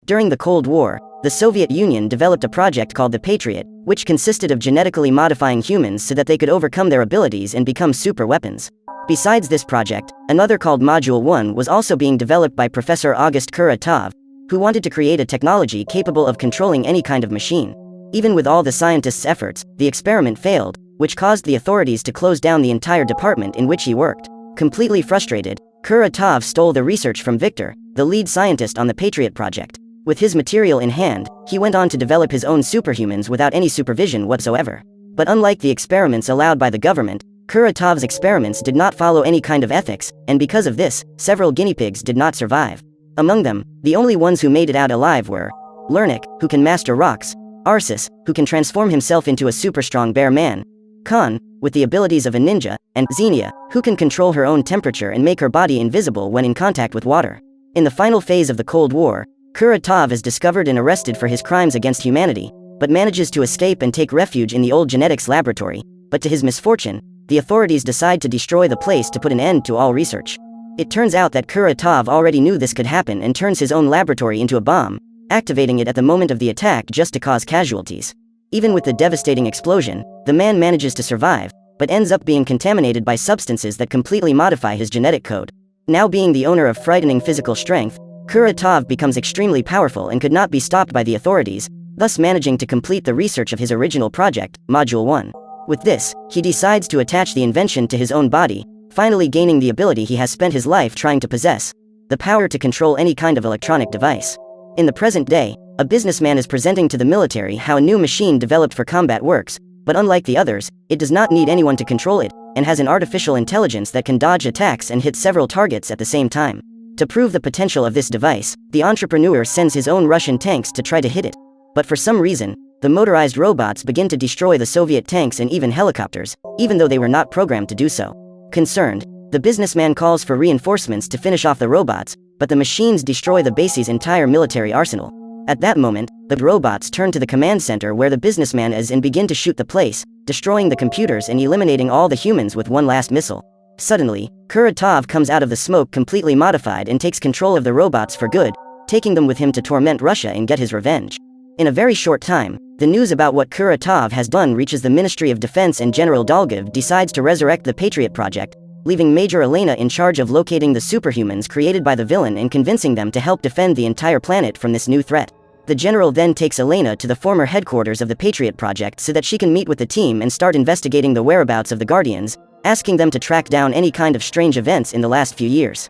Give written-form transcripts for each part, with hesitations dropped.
During the Cold War, the Soviet Union developed a project called the Patriot, which consisted of genetically modifying humans so that they could overcome their abilities and become super weapons. Besides this project, another called Module 1 was also being developed by Professor August Kuratov, who wanted to create a technology capable of controlling any kind of machine. Even with all the scientists' efforts, the experiment failed, which caused the authorities to close down the entire department in which he worked. Completely frustrated, Kuratov stole the research from Victor, the lead scientist on the Patriot project. With his material in hand, he went on to develop his own superhumans without any supervision whatsoever. But unlike the experiments allowed by the government, Kuratov's experiments did not follow any kind of ethics, and because of this, several guinea pigs did not survive. Among them, the only ones who made it out alive were Lernik, who can master rocks, Arsis, who can transform himself into a super strong bear man, Khan, with the abilities of a ninja, and Xenia, who can control her own temperature and make her body invisible when in contact with water. In the final phase of the Cold War, Kuratov is discovered and arrested for his crimes against humanity, but manages to escape and take refuge in the old genetics laboratory. But to his misfortune, the authorities decide to destroy the place to put an end to all research. It turns out that Kuratov already knew this could happen and turns his own laboratory into a bomb, activating it at the moment of the attack just to cause casualties. Even with the devastating explosion, the man manages to survive, but ends up being contaminated by substances that completely modify his genetic code. Now being the owner of frightening physical strength, Kuratov becomes extremely powerful and could not be stopped by the authorities, thus managing to complete the research of his original project, Module 1. With this, he decides to attach the invention to his own body, finally gaining the ability he has spent his life trying to possess: the power to control any kind of electronic device. In the present day, a businessman is presenting to the military how a new machine developed for combat works, but unlike the others, it does not need anyone to control it, and has an artificial intelligence that can dodge attacks and hit several targets at the same time. To prove the potential of this device, the entrepreneur sends his own Russian tanks to try to hit it. But for some reason, the motorized robots begin to destroy the Soviet tanks and even helicopters, even though they were not programmed to do so. Concerned, the businessman calls for reinforcements to finish off the robots, but the machines destroy the base's entire military arsenal. At that moment, the robots turn to the command center where the businessman is and begin to shoot the place, destroying the computers and eliminating all the humans with one last missile. Suddenly, Kuratov comes out of the smoke completely modified and takes control of the robots for good, taking them with him to torment Russia and get his revenge. In a very short time, the news about what Kuratov has done reaches the Ministry of Defense, and General Dolgov decides to resurrect the Patriot project, leaving Major Elena in charge of locating the superhumans created by the villain and convincing them to help defend the entire planet from this new threat. The general then takes Elena to the former headquarters of the Patriot project so that she can meet with the team and start investigating the whereabouts of the Guardians, asking them to track down any kind of strange events in the last few years,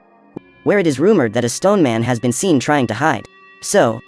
where it is rumored that a stone man has been seen trying to hide. So,